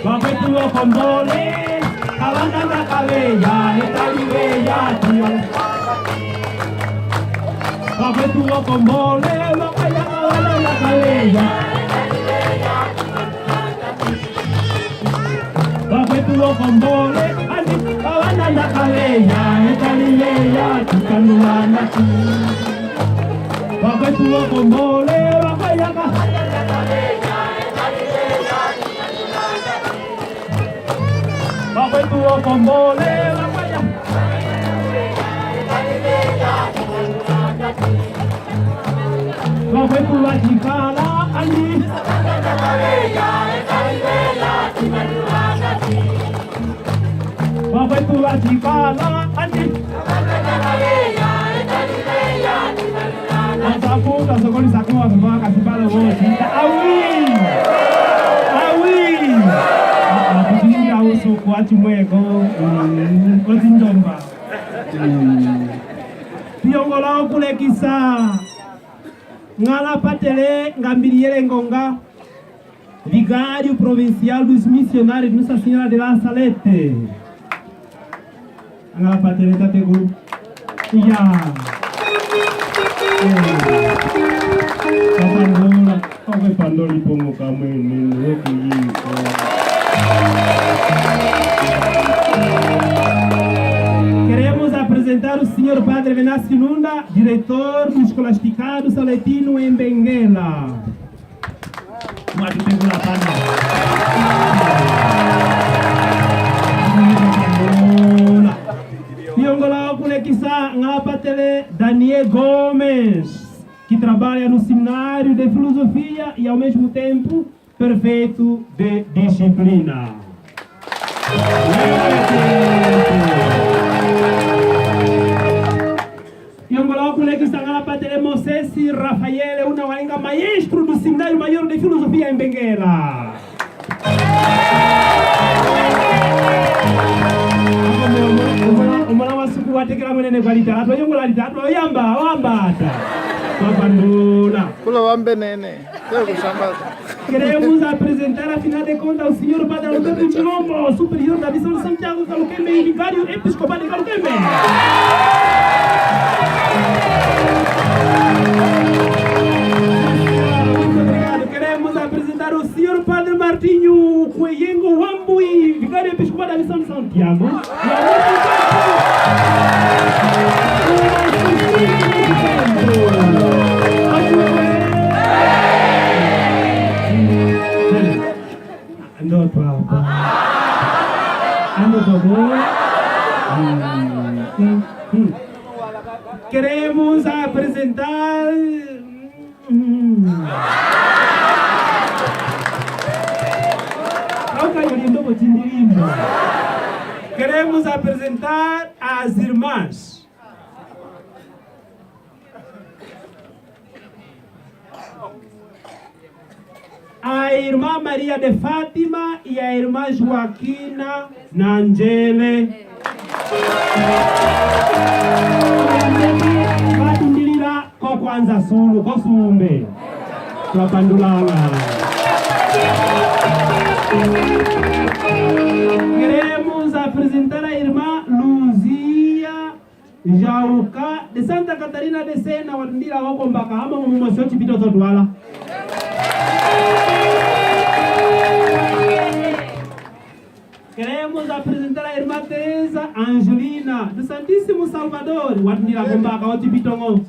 Wakwetu wakombole kawanda kaleya etaliweya tia. Wakwetu wakombole wakaya kawanda kaleya. Wakwetu wakombole andi kawanda kaleya etaliweya tukanulana tu. Wakwetu wakombole wakaya kawanda kaleya. Wakwetu wakombole wakaya wakwetu wachikala andi wakwetu wachikala andi asafuta sokoni sakuwa kwa kasibala wote awi kutinga uso kwa chimweko kozindomba piongola kulekisa ngala patele ngambiriele ngonga vigário provincial dos missionários Nossa Senhora de la Salete ngala patele tategu ya kapandola oke pandoli pongo kamene oke yiko. Queremos apresentar o senhor Padre Venâncio Nunda, diretor do escolasticado saletino em Benguela. Piongola Kulekisa Ngapatele Daniel Gomes, que trabalha no seminário de filosofia e ao mesmo tempo perfeito de disciplina. E um bloco que está lá para ter Moisés Rafael, uma ainda maestro do seminário maior de filosofia em Benguela. Umana masuku watekela mwenene kwa litatu, yongo la litatu, oyamba, oyambata. Babandula. Kula wambe nene. Queremos apresentar, afinal de contas, o senhor Padre Alberto Chilombo, superior da missão de Santiago Caluquembe e vigário episcopal de Caluquembe. Muito obrigado. Queremos apresentar o senhor Padre Martinho Cueyengo Wambui, vigário episcopal da missão de Santiago. Ando papa. Ando favor. Queremos apresentar Queremos apresentar as irmãs. A irmã Maria de Fátima e a irmã Joaquina Nangele. Batundilira kwa kwanza sulu kosumbe. Kwa pandulala. Queremos apresentar a irmã Luzia Jauca de Santa Catarina de Sena, watundira wako mbaka hama mumosoti pito todwala. Queremos apresentar a irmã Teresa Angelina do Santíssimo Salvador, watundira wako mbaka wati pito ngo.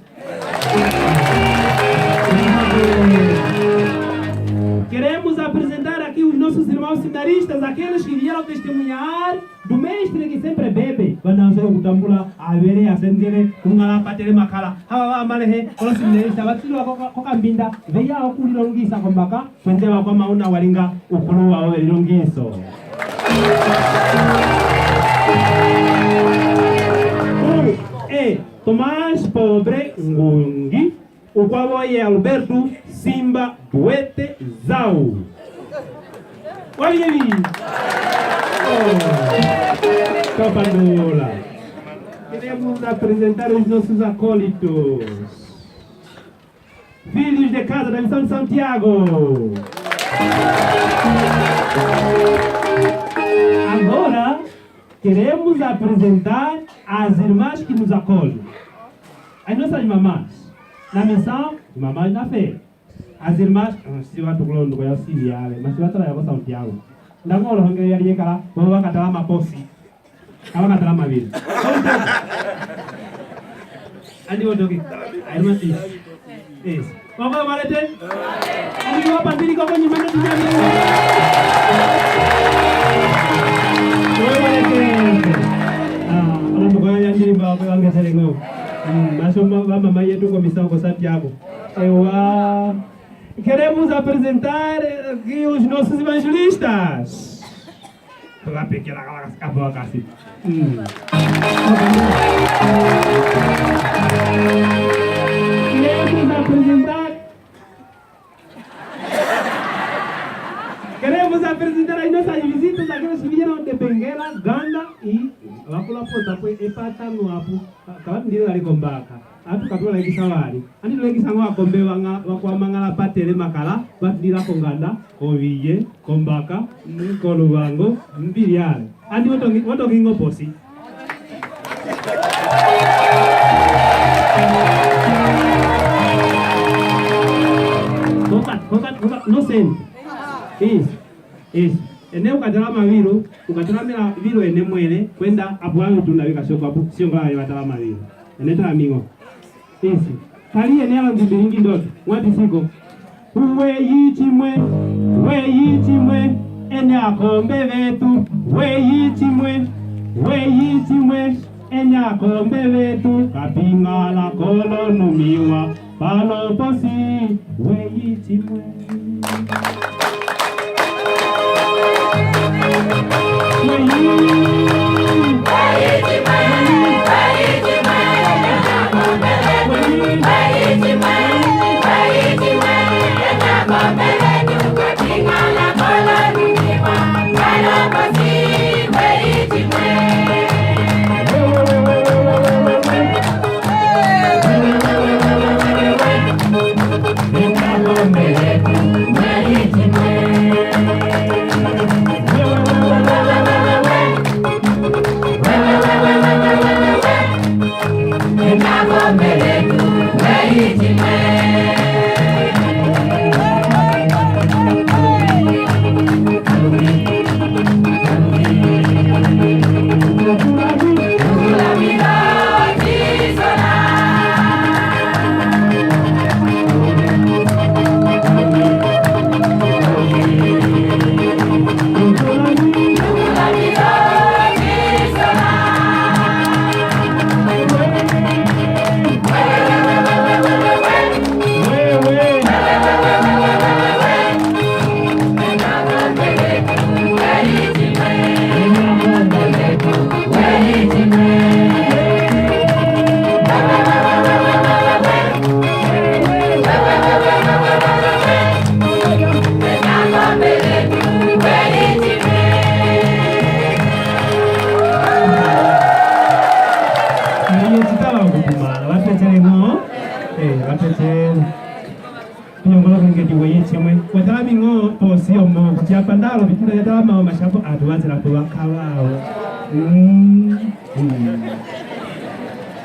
Queremos apresentar aqui os nossos irmãos seminaristas, aqueles que vieram testemunhar do mestre que sempre bebe. Quando nós kutambula avere asendele kungala patele makala hawa malehe kola seminarista batilo koka mbinda veya okulilongisa kombaka kwenzewa kwa mauna walinga ukulu wa welilongiso. Tomás Pobre Ngungi, o qual é Alberto Simba Duete Zau. Olha aí! Capandola. Queremos apresentar os nossos acólitos. filhos de casa da Missão de Santiago. Agora, queremos apresentar as irmãs que nos acolhem. As nossas mamães, na missão, mamães na fé. As irmãs, se eu estou falando com elas, mas se eu estou falando com Santiago. Não vou falar que eu ia falar, vou falar uma posse. Vou falar uma vida. Andi vou toque. Aí irmã sim. Isso. Vamos lá, Valete? Andi vou partir com a minha mãe de Javi. Oi, Valete. Orang bukan yang jadi bawa orang ke Serengo. Masuk mamãe e tu comissão com Santiago. Queremos apresentar aqui os nossos evangelistas. Toda pequena galera acabou a casa. Queremos apresentar as nossas visitas, aqueles que vieram de Benguela, Ganda e Lapula Pota, foi empatando apo, acabam de ir ali com Baca. Atu kapula lagi sawari. Ani lagi sangwa kombe wakwa mangala patele makala, bat dira com Ganda, Oviye, com Baca, com Lubango, Mbiriale. Ani woto ngingo posi. Kokat, no sen. Isso. Eneo katalama viro, ukatalama viro ene mwele, kwenda apuangu tunaweka shoko hapo, sio ngala yatalama viro. Eneta amigo. Isso. Kali eneo nzibiringi ndoto, mwati siko. Uwe yichimwe, ene akombe vetu, we yichimwe, ene akombe vetu, kapinga la kolo numiwa, palo posi, we yichimwe.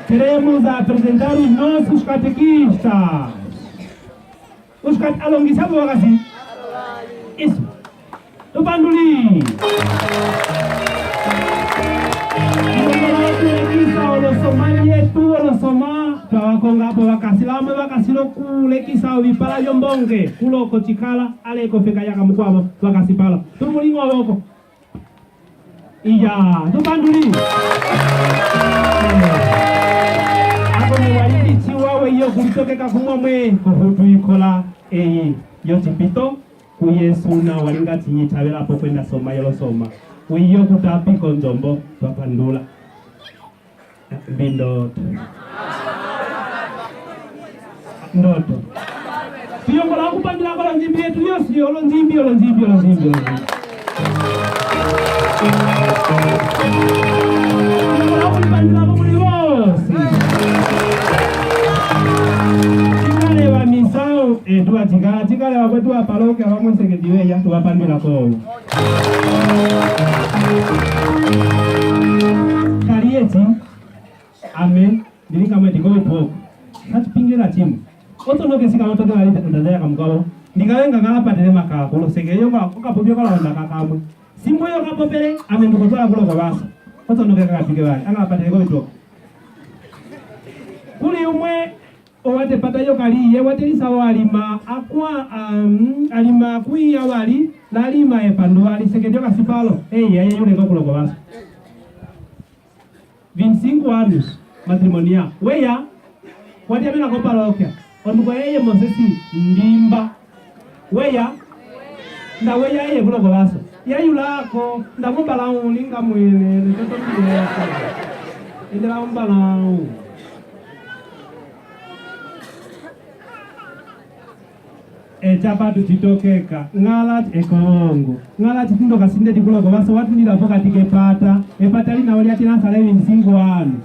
Queremos apresentar os nossos catequistas. Os catequistas, sabe o que assim? Isso. Do Banduli. Wakasilo kule kisa vipala yombonge kulo kochikala ale kofeka yaka mkwabo wakasipala tumulingo woko iya tubanduli ako ni walidi chiwawe iyo kulitokeka kumomwe kuhutu ikola yo chipito kuyesuna walinga tinyi tabela hapo kwenda soma yolo soma wiyo kutapi konjombo twapandula bindoto ndoto piyongo la kupandila kwa nzimbi yetu yosi yolo nzimbi la kupandila kwa muli wosi chingale wa misao Tua chikala wakwe tua parokia wamwe seketiwe ya tua pandila kowo. Karieti, amen, dilika mwe tikowe poko. Sati pingira chimu. Oto noke sika motoke wali ndazaya kamukawo. Ndikawenga ngala patele makakolo sekeyo kwa popyo kala wanda kakamwe. Simbo yo kapopele, amen ndukotola kulo kwa basa. Oto noke kakapike wali, anga patele kowe poko. Kuli umwe owate patayo kali ye watelisa walima akwa alima kuya wali lalima epandu wali sekedio kasipalo yeye yule ngokulo kwa basa 25 anos matrimonia weya wati amena ko parokia onduko yeye Mosesi ndimba weya nda weya yeye kulo kwa basa yayulako ndamumbala uninga mwene ntoto ndiye indira umbala chapa tutitokeka ngala ekongo ngala titindo kasinde dikulo kwa basa watu nila foka tikepata epata lina wali atina salewi msingu wanu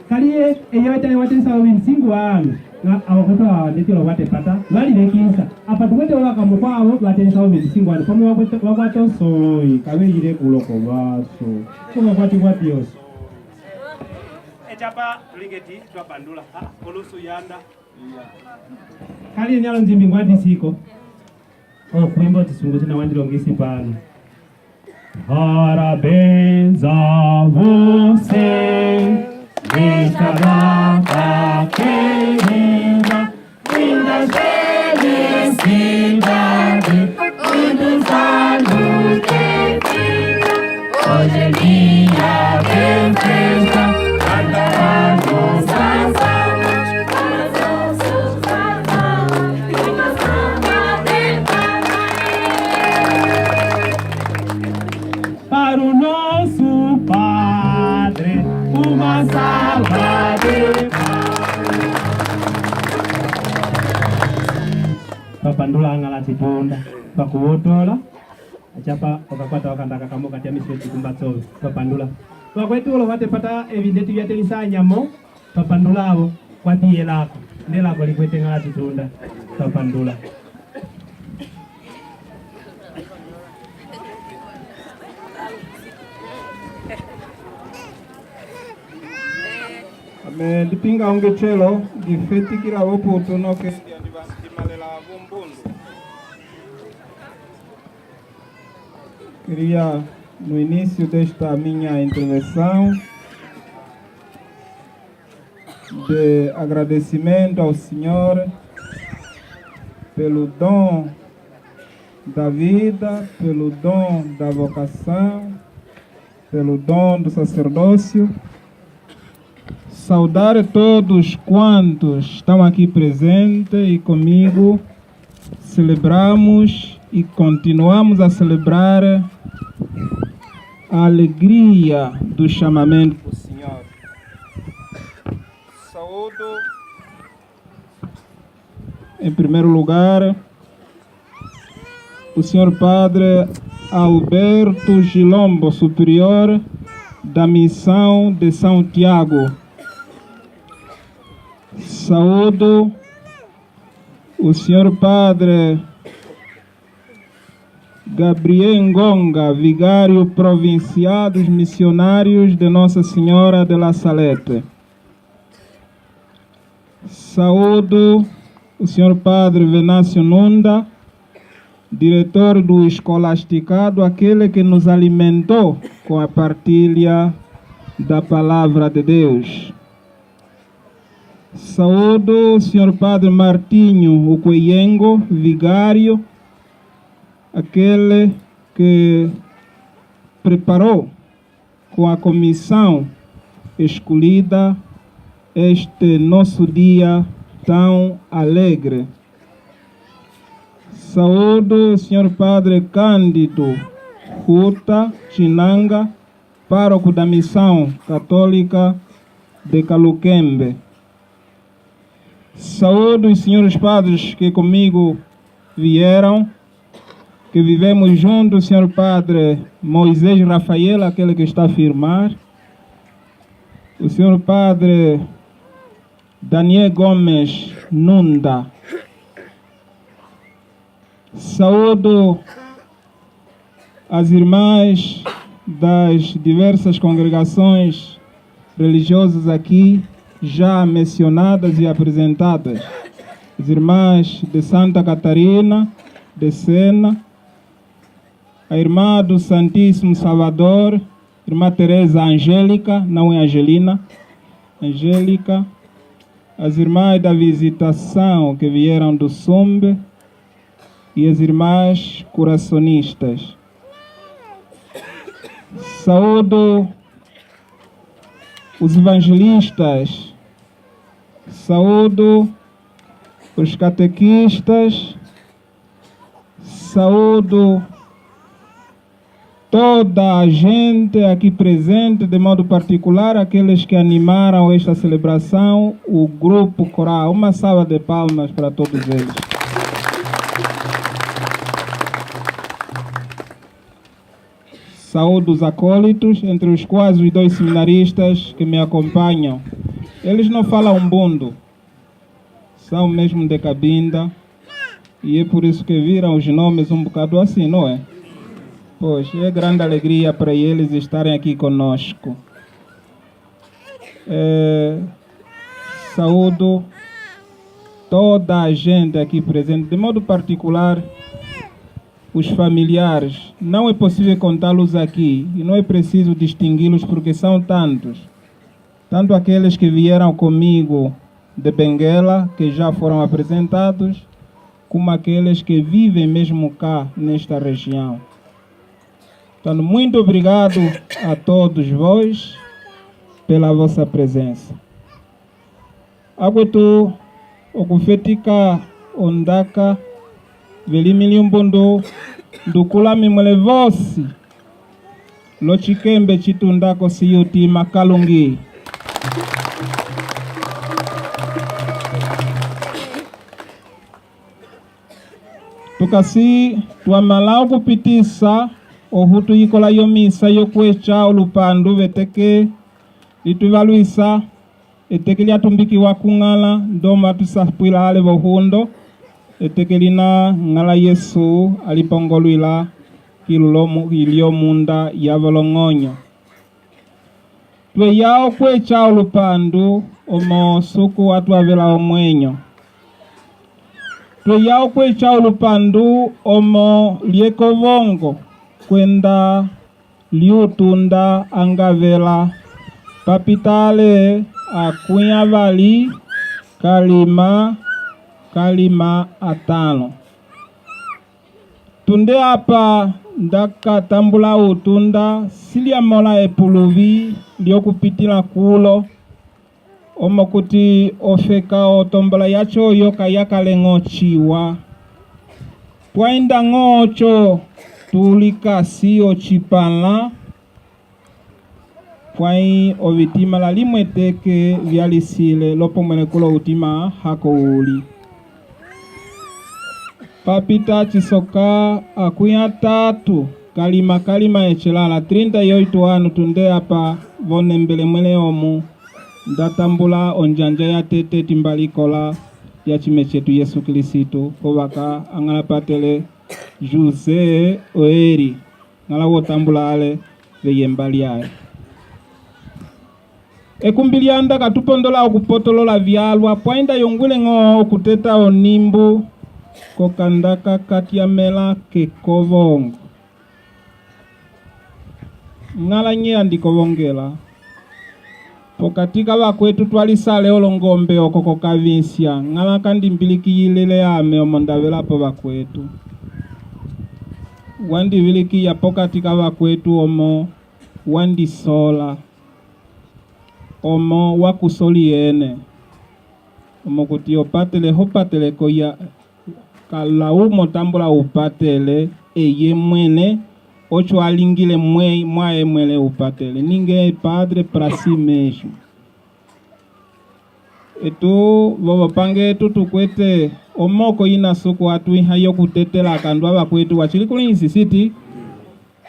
kaliye eyawetane watini salewi msingu wanu nga awakoto ndetilo wate pata wali lekinsa apa tuwete waka mkwao watini salewi msingu wanu pamu wakwato soi kawe yile kulo kwa baso kuma kwati yoso chapa tuligeti tuwa pandula kolusu yanda kali nyalo nzimbi ngwati siko kuimba tisungu tina wanjilongisi pano parabéns a você nesta data querida, muitas felicidades, muitos anos de vida. Hoje é dia de festa, canta as nossas almas, para os nossos casais, uma salva de palmas. Para o nosso Padre, uma salva de palmas. Papandula angala tipunda, pakuotola. Achapa okakwata wakandaka kamo kati ya misweti kumbatsowe papandula wakwetu ulo wate pata evidenti vya tenisa nyamo papandula abo kwatiye lako ndelako likwete ngati tunda papandula ame dipinga ongechelo difetikira wopo tonoke dimalela bumbundu. Queria, no início desta minha intervenção, de agradecimento ao Senhor pelo dom da vida, pelo dom da vocação, pelo dom do sacerdócio. Saudar todos quantos estão aqui presentes e comigo celebramos e continuamos a celebrar a alegria do chamamento do Senhor. Saúdo, em primeiro lugar, o Senhor Padre Alberto Gilombo, superior da missão de São Tiago. Saúdo o Senhor Padre Gabriel Ngonga, vigário provincial dos missionários de Nossa Senhora de La Salete. Saúdo o Senhor Padre Venâncio Nunda, diretor do escolasticado, aquele que nos alimentou com a partilha da Palavra de Deus. Saúdo o Senhor Padre Martinho Ucoyengo, vigário, aquele que preparou com a comissão escolhida este nosso dia tão alegre. Saúdo o Senhor Padre Cândido Huta Chinanga, pároco da Missão Católica de Caluquembe. Saúdo os senhores padres que comigo vieram, que vivemos juntos, o senhor Padre Moisés Rafael, aquele que está a firmar, o senhor Padre Daniel Gomes Nunda, Saúdo as irmãs das diversas congregações religiosas aqui já mencionadas e apresentadas. As irmãs de Santa Catarina, de Sena, a irmã do Santíssimo Salvador, irmã Teresa Angélica, não é Angelina, Angélica, as irmãs da Visitação que vieram do Sumbe e as irmãs coracionistas. Saúdo os evangelistas, saúdo os catequistas, saúdo toda a gente aqui presente, de modo particular aqueles que animaram esta celebração, o grupo coral. Uma salva de palmas para todos eles. Saúdo os acólitos, entre os quais os 2 seminaristas que me acompanham. Eles não falam bundo, são mesmo de Cabinda, e é por isso que viram os nomes um bocado assim, não é? Pois, é grande alegria para eles estarem aqui conosco. Saúdo toda a gente aqui presente, de modo particular os familiares. Não é possível contá-los aqui e não é preciso distingui-los porque são tantos. Tanto aqueles que vieram comigo de Benguela, que já foram apresentados, como aqueles que vivem mesmo cá nesta região. Então, muito obrigado a todos vós pela vossa presença. Aguetu okufetika ondaka velimiliumbondo dukulami mwele vosi lochikembe chitundako siyuti makalungi. Tukasi tuamala kupitisa ohutu yikola yomisa yokwecha olupandu veteke lituvaluisa eteke liatumbikiwa kung'ala ndoma tusapwila ale vohundo eteke lina ng'ala Yesu alipongolwila ilio munda yavolong'onyo twe yao kwecha olupandu omo suku watu avela omwenyo twe yao kwecha olupandu omo liekovongo kwenda liutunda angavela papitale akunya vali kalima atano tunde apa ndaka tambula utunda silia mola epuluvi liokupitila kulo omokuti ofeka otombola yacho yoka yakale ng'ochiwa pwainda ng'ocho tulika siyo chipala pwai ovitima la limweteke vyalisile lopo mwene kulo utima hako uli papita chisoka akuya tatu kalima echelala 38 anu tunde apa vone mbele mwele omu ndatambula onjanja ya tete timbalikola ya chime chetu Yesu Kristo povaka angala patele Jose Oeri ngala wotambula ale veyembali ae ekumbilianda katupondola okupotolola vyalwa pwainda yongwile ng'o kuteta onimbu kokandaka katiamela kekovongo ngala nye andikovongela pokatika vakwetu twalisale olongombe okoko kavinsya ngala kandimbilikiyilele ame omondavelapo vakwetu wandibilikiya pokatika vakwetu omo wandisola omo wakusoli ene omo kuti opatele hopatele koya kalaumo tambula upatele eye mwene ocho alingile mwae mwele upatele ninge padre para si mesmo etu vovo pange etu tukwete omoko ina suku atu ihayo kutetela kandwa vakwetu wachili kulinsi siti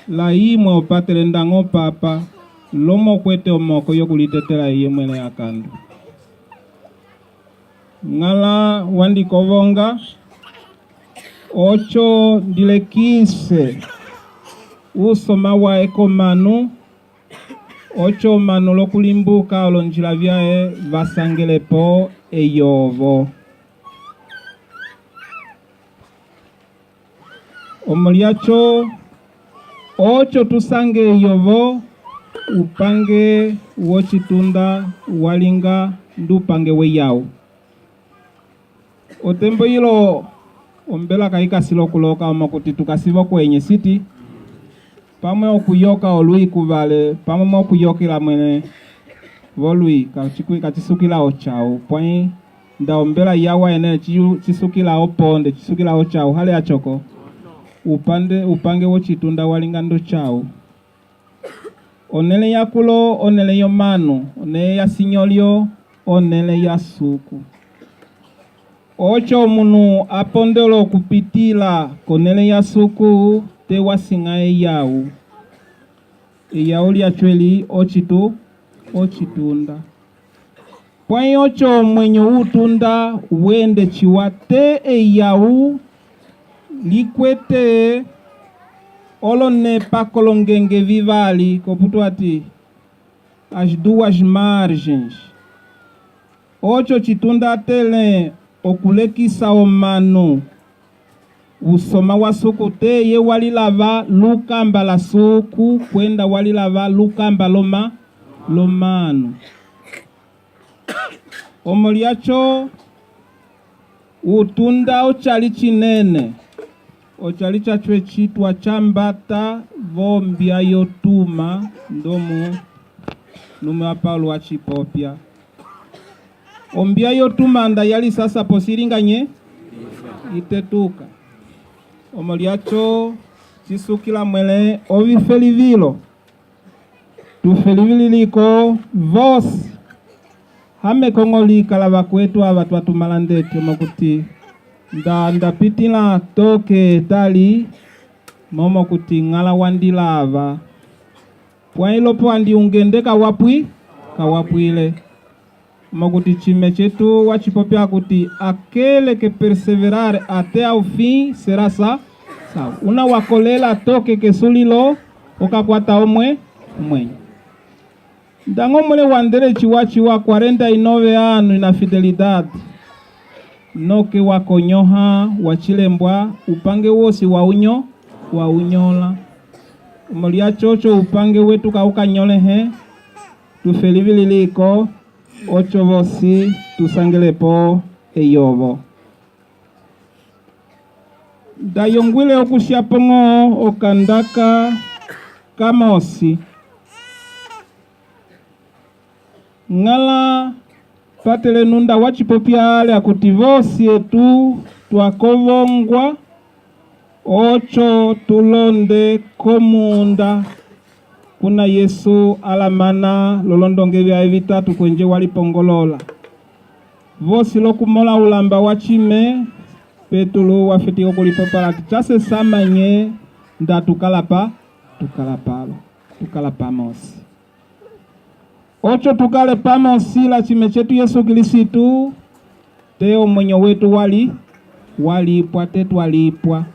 la imwe upatele ndango papa lomo kwete omoko yokulitetela iye mwele akandu ngala wandikovonga Ocho ndile 15 usoma wa eko manu. Ocho manu lokulimbuka olonjila vyae vasangelepo eyovo. Omoliacho ocho tusange eyovo upange wochitunda walinga ndupange weyau. Otembo hilo ombela kaika silo kuloka omakuti tukasivo kwenye siti pamwe okuyoka olui kuvale pamwe okuyokela mwene volui kachisukila ochau pwai nda ombela yawa ene chisukila oponde chisukila ochau hale achoko upange wochitunda walinga ndo chau. Onele yakulo onele yomanu onele ya sinyolio onele ya suku. Ocho munu apondelo kupitila konele ya suku te wasinga eyau. Eyau liya chweli ochitunda. Pwai ocho mwenye utunda wende chiwate eyau likwete olone pakolongenge vivali koputu ati as duas margens. Ocho chitunda tele okulekisa omanu usoma wa suku te ye walilava lukamba la suku kwenda walilava lukamba lomanu. Omoliacho utunda ochali chinene ochali chachwe chitwa chambata vombia yotuma ndomu nume wa Paulo wa Chipopya. Ombia yotuma nda yali sasa posiringanye itetuka. Omoliacho chisukila mwele ovifelivilo tufeliviliko vosi hame kongolika lava kwetu ava twatumala ndete mokuti ndapitila toke tali momo kuti ngala wandilava pwailopo andi ungende kawapwile mokuti chime chetu wachipopya kuti aquele que perseverar até ao fim será sawa. Una wakolela toke kesulilo okakwata omwe mwenye. Ndangomole wandere chiwa 49 anu ina fidelidade. Noke wakonyoha wachilembwa upange wosi wa unyola. Umolia chocho upange wetu kauka nyolehe. Tufeliviliko ocho vosi tusangelepo eyovo. Dayongwile okushiapongo okandaka kamosi. Ngala patele nunda wachipopya ale akutivosi etu twakovongwa ocho tulonde komunda kuna Yesu alamana lolondonge vya evitatu kwenje walipongolola. Vosi lokumola ulamba wachime petulu wafitiko kulipopala tichase samanye nda tukalapamos. Ocho tukale pamosi la chime chetu Yesu Kilisitu teo mwenyo wetu walipwa tetu walipwa.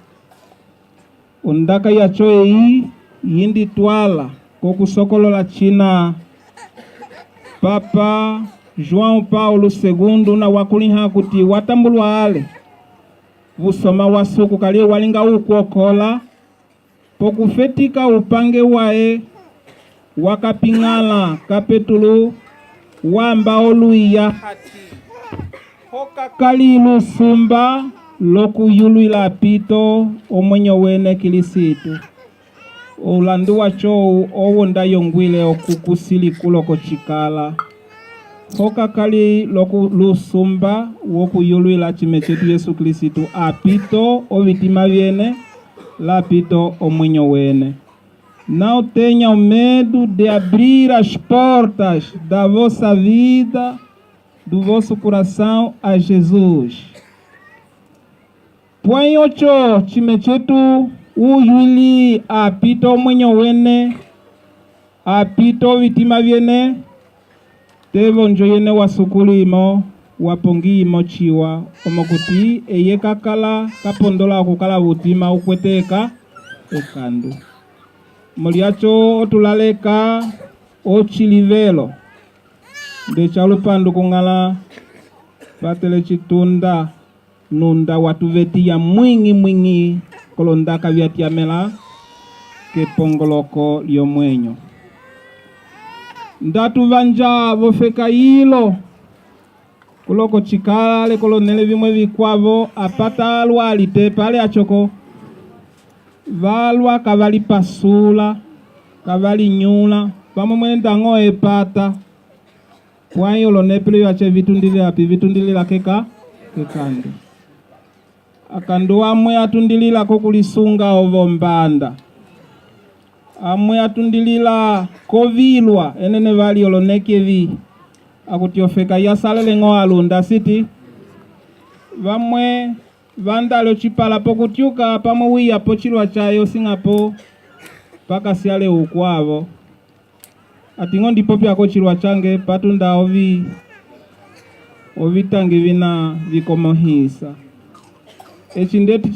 Ondaka ya choe yindi twala kokusokolola china Papa João Paulo II na wakuliha kuti watambulwa ale usoma wasuku kalie walinga ukuokola pokufetika upange wae wakapingala kapetulu wamba oluya hati hoka kalilu sumba loku yuluila pito omwenyo wene Kilisitu ulandu wacho owo ndayongwile okukusili kuloko chikala hoka kali loku lusumba woku yuluila chime chetu Yesu Kilisitu apito ovitima vyene lapito omwenyo wene. Não tenham medo de abrir as portas da vossa vida, do vosso coração a Jesus. Põe ocho chime chetu uyuli apito mwenyo wene apito vitima vyene tevo njoyene wasukulimo wapongi mochiwa omokuti eye kakala kapondola okukala butima ukweteka ekandu moliacho otulaleka ochilivelo ndecha lupandu kungala patele chitunda nunda watu vetia mwingi kolondaka vyatiamela kepongoloko lyomwenyo ndatu vanja vofeka hilo kuloko chikala kolonele vimwe vikwavo apata alwa alitepa ale achoko valwa kavali pasula kavali nyula pamwe mwenda ngo epata kwa hiyo lonepele yache vitundilila api vitundilila kekandu akandu amwe atundilila kokulisunga ovo mbanda amwe atundilila kovilwa enene vali olonekevi akutiofeka yasalele ngo alunda siti vamwe vandalo chipala pokutiuka pamwe wiya pochilwa chayo singapo paka siale ukwavo atingo ndipo pyako chilwa change patunda ovitangi vina vikomohisa echi ndeti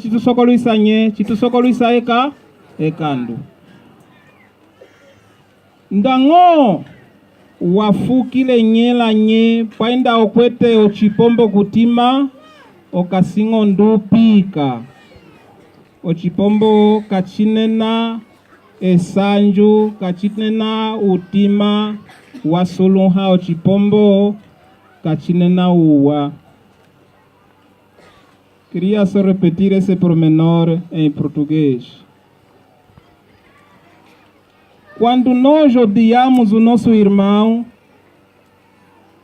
chitusokoluisa ekandu ndango wafukile nyela nye paenda okwete ochipombo kutima okasingo ndupika ochipombo kachinena esanju kachinena utima wasuluha ochipombo kachinena uwa. Queria só repetir esse pormenor em português. Quando nós odiamos o nosso irmão,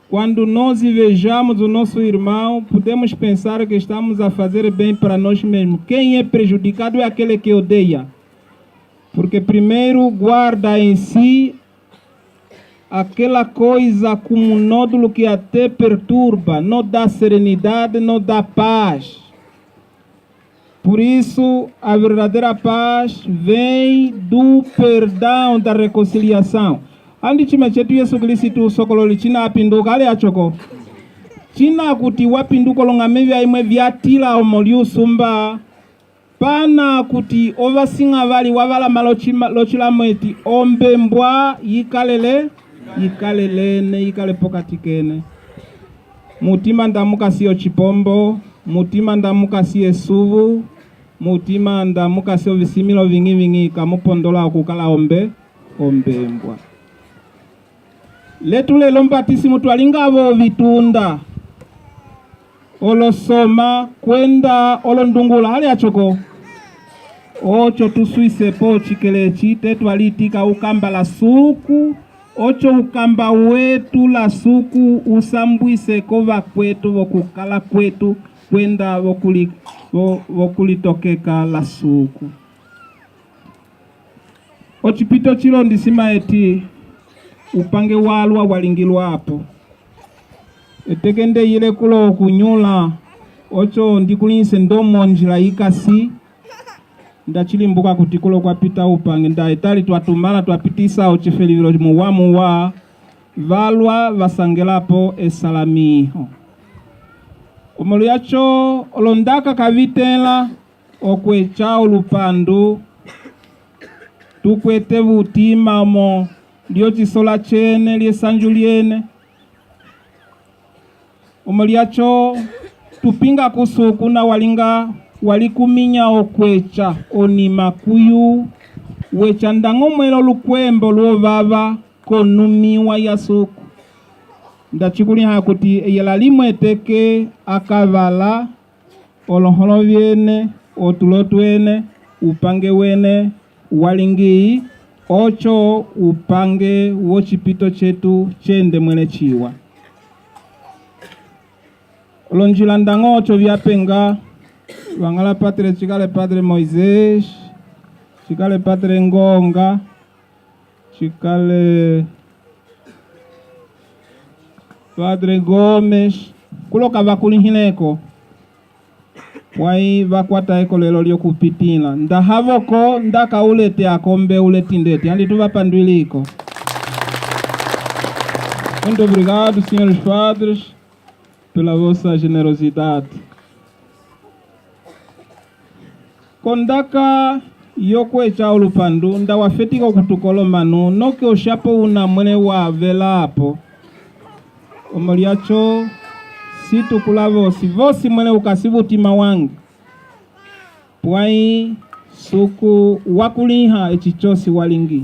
quando nós invejamos o nosso irmão, podemos pensar que estamos a fazer bem para nós mesmos. Quem é prejudicado é aquele que odeia. Porque primeiro guarda em si aquela coisa como um nódulo que até perturba, não dá serenidade, não dá paz. Por isso, a verdadeira paz vem do perdão, da reconciliação. Andi chima chetu Yesu Kristo sokololi china apinduka ale achoko. China kuti wapinduka longamevi aimwe vyatila omoliu sumba. Pana kuti ovasinga vali wavala malochila mweti ombe mbwa yikalelene yikale pokatikene. Mutima ndamuka siyo chipombo, mutima ndamuka siye suvu, mutima ndamuka siyo visimilo vingi kamupondola okukala ombe mbwa. Letule lombatisimu twalingavo vitunda olosoma kwenda olondungula ali achoko ocho tusuise po chikelechi tetu alitika ukamba la suku ocho ukamba wetu la suku usambwise kova kwetu vokukala kwetu kwenda vokulitokeka la suku ochipito chilo ndisima eti upange walwa walingilwa hapo etekende yile kulo kunyula ocho ndikulinse ndomo njila ikasi ndachilimbuka kuti kulo kwa pita upange nda etali twatumala twapitisa ochifelivilo muwamu wa valwa vasangelapo esalamiho omolu yacho olondaka kavitela okwecha olupandu tukwete vutima mo lyo chisola chene lyesanju lyene omoliacho tupinga kusuku na walinga walikuminya okwecha onima kuyu wecha ndango mwelo lukwembo luovava konumiwa ya suku ndachikuli hakuti eyela limwe teke akavala oloholo vyene otulotu wene upange wene walingi ocho upange wochipito chetu chende mwene chiwa olonjila ndango ocho vyapenga wangala patre chikale padre Moisés chikale padre Ngonga chikale padre Gomes kuloka vakulihileko wai vakwata eko lelo lyokupitila ndahavoko ndaka ulete akombe uletindete andi tuvapandwiliko. Muito obrigado, senhores padres. pela vossa generosidade. Kondaka yokwe cha ulupandu nda wafetika kutukolo manu noke oshapo una mwene wa vela hapo omoliacho situ kulavosi vosi mwene ukasibu tima wangu pwai suku wakuliha echichosi walingi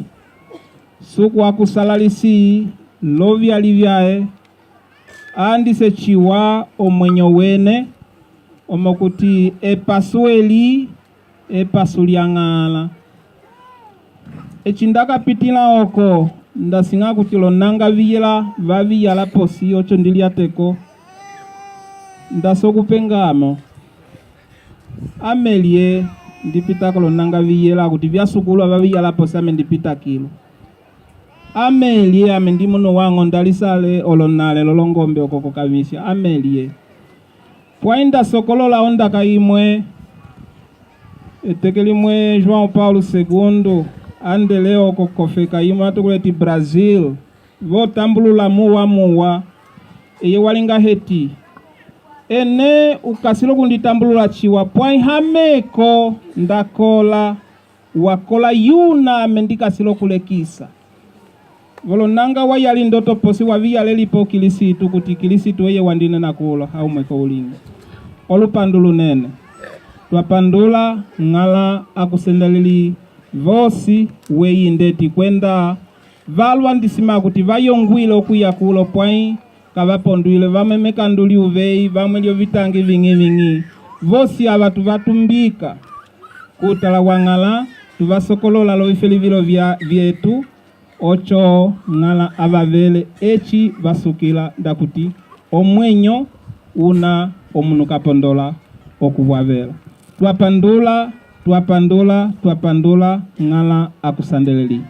suku wakusalalisi lovi alivyae andise chiwa omwenyo wene omokuti epasueli epasuliangala echindaka pitila oko ndasinga kutilo nanga viyela vaviyala posi ocho ndiliateko ndasokupengamo amelie ndipita kolo nanga viyela kuti vyasukulu vaviyala posi ame ndipita kilo amelie ame ndimuno wango ndalisale olonale lolongombe okoko kavisya amelie pwainda sokolola ondaka imwe etekelimwe João Paulo II andeleo kokofeka imwe atukuleti Brazil votambulula muwa eye walinga heti ene ukasilo kunditambulula chiwa pwai hameko ndakola wakola yuna amendikasilo kulekisa volonanga wayali ndoto posi waviyale lipo kilisitu kuti kilisitu eye wandine nakulo haumeko ulinga olupandulu nene twapandula ngala akusendeleli vosi weyi ndeti kwenda valwa ndisima kuti vayongwile okuyakulo pwai kavapondwile vamemekanduli uvei vamwelio vitangi vingi vosi avatu vatumbika kutala wangala tuvasokolola lovifelivilo vyetu ocho ngala avavele echi vasukila ndakuti omwenyo una omunu kapondola okuvavela twapandula ngala akusandeleli.